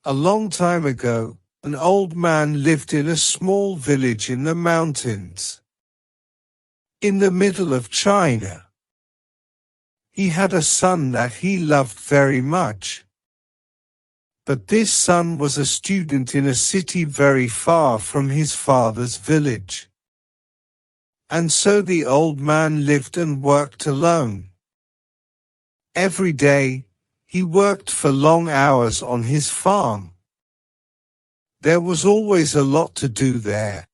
A long time ago, an old man lived in a small village in the mountains, in the middle of China. He had a son that he loved very much. But this son was a student in a city very far from his father's village. And so the old man lived and worked alone. Every day, he worked for long hours on his farm. There was always a lot to do there.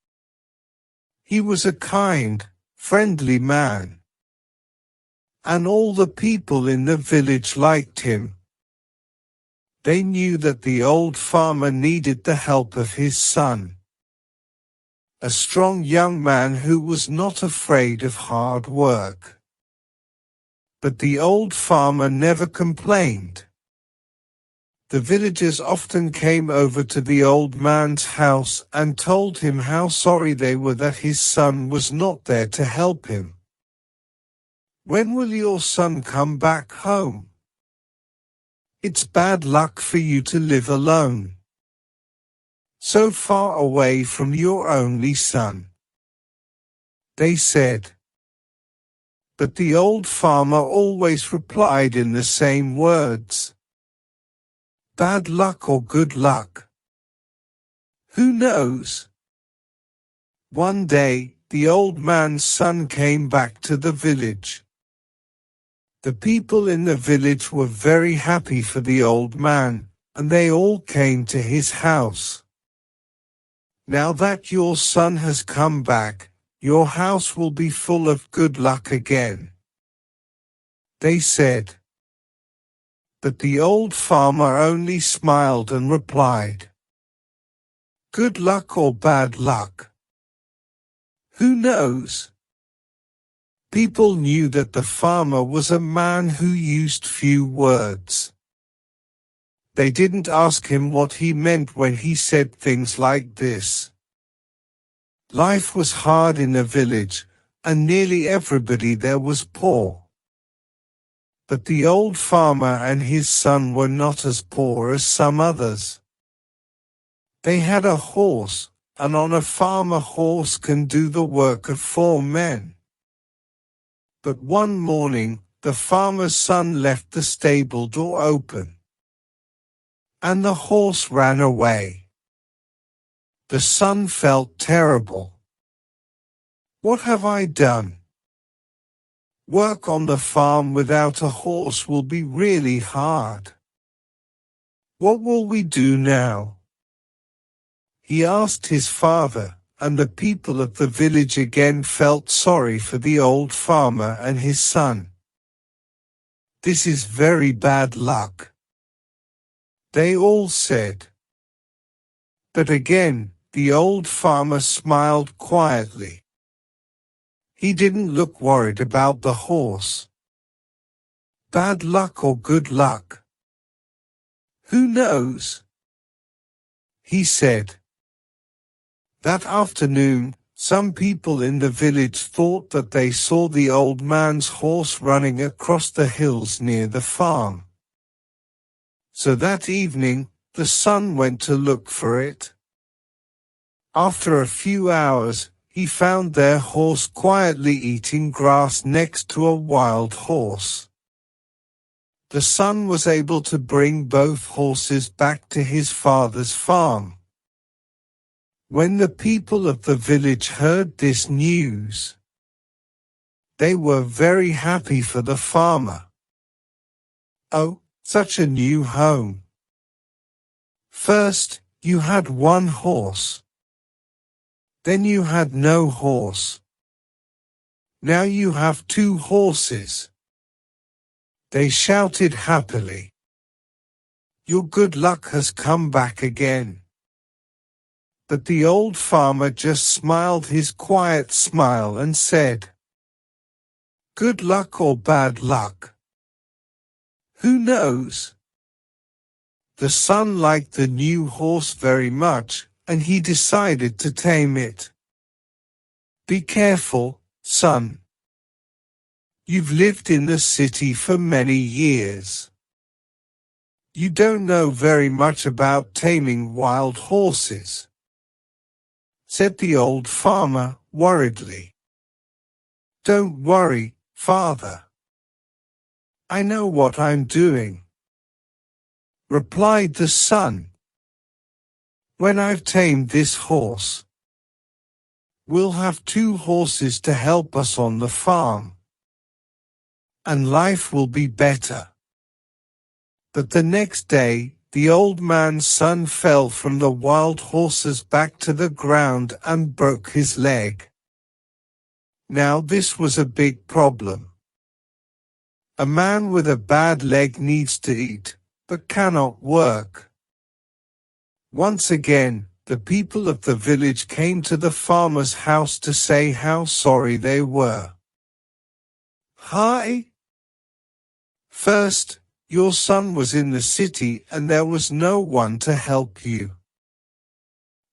He was a kind, friendly man. And all the people in the village liked him. They knew that the old farmer needed the help of his son, a strong young man who was not afraid of hard work. But the old farmer never complained. The villagers often came over to the old man's house and told him how sorry they were that his son was not there to help him. "When will your son come back home? It's bad luck for you to live alone, so far away from your only son," they said. But the old farmer always replied in the same words. Bad luck or good luck? Who knows? One day, the old man's son came back to the village. The people in the village were very happy for the old man, and they all came to his house. "Now that your son has come back, your house will be full of good luck again," they said. But the old farmer only smiled and replied, "Good luck or bad luck? Who knows?" People knew that the farmer was a man who used few words. They didn't ask him what he meant when he said things like this. Life was hard in the village, and nearly everybody there was poor. But the old farmer and his son were not as poor as some others. They had a horse, and on a farm a horse can do the work of 4 men. But one morning, the farmer's son left the stable door open, and the horse ran away. The son felt terrible. "What have I done? Work on the farm without a horse will be really hard. What will we do now?" He asked his father, and the people of the village again felt sorry for the old farmer and his son. "This is very bad luck," they all said. But again, the old farmer smiled quietly. He didn't look worried about the horse. Bad luck or good luck? Who knows? He said. That afternoon, some people in the village thought that they saw the old man's horse running across the hills near the farm. So that evening, the son went to look for it. After a few hours, he found their horse quietly eating grass next to a wild horse. The son was able to bring both horses back to his father's farm. When the people of the village heard this news, they were very happy for the farmer. Oh, such a new home! First, you had one horse. Then you had no horse. Now you have 2 horses. They shouted happily. Your good luck has come back again. But the old farmer just smiled his quiet smile and said, Good luck or bad luck? Who knows? The son liked the new horse very much, and he decided to tame it. Be careful, son. You've lived in the city for many years. You don't know very much about taming wild horses, said the old farmer worriedly. Don't worry, father. I know what I'm doing, replied the son. When I've tamed this horse, we'll have 2 horses to help us on the farm, and life will be better. But the next day, the old man's son fell from the wild horse's back to the ground and broke his leg. Now this was a big problem. A man with a bad leg needs to eat, but cannot work. Once again, the people of the village came to the farmer's house to say how sorry they were. Hi! First, your son was in the city and there was no one to help you.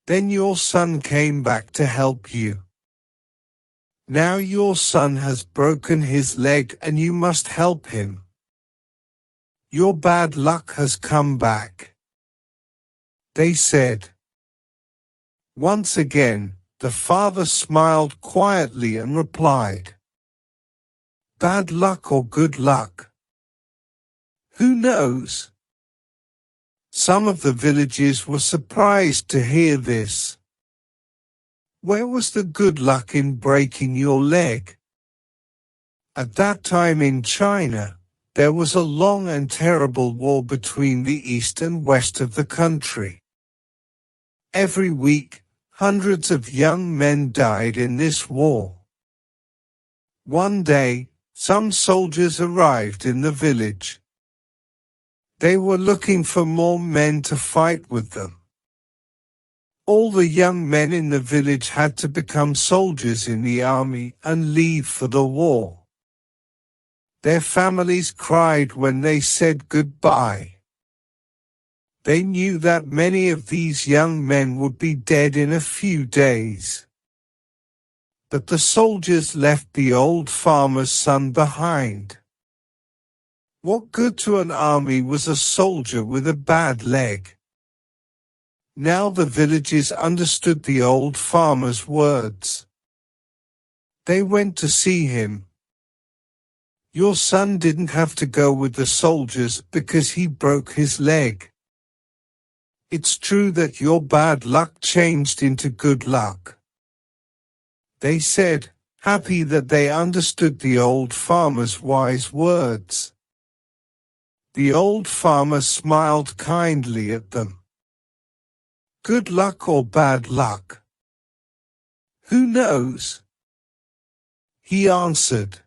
Then your son came back to help you. Now your son has broken his leg and you must help him. Your bad luck has come back, they said. Once again, the father smiled quietly and replied, bad luck or good luck? Who knows? Some of the villagers were surprised to hear this. Where was the good luck in breaking your leg? At that time in China, there was a long and terrible war between the east and west of the country. Every week, hundreds of young men died in this war. One day, some soldiers arrived in the village. They were looking for more men to fight with them. All the young men in the village had to become soldiers in the army and leave for the war. Their families cried when they said goodbye. They knew that many of these young men would be dead in a few days. But the soldiers left the old farmer's son behind. What good to an army was a soldier with a bad leg? Now the villagers understood the old farmer's words. They went to see him. Your son didn't have to go with the soldiers because he broke his leg. It's true that your bad luck changed into good luck, they said, happy that they understood the old farmer's wise words. The old farmer smiled kindly at them. Good luck or bad luck? Who knows? He answered.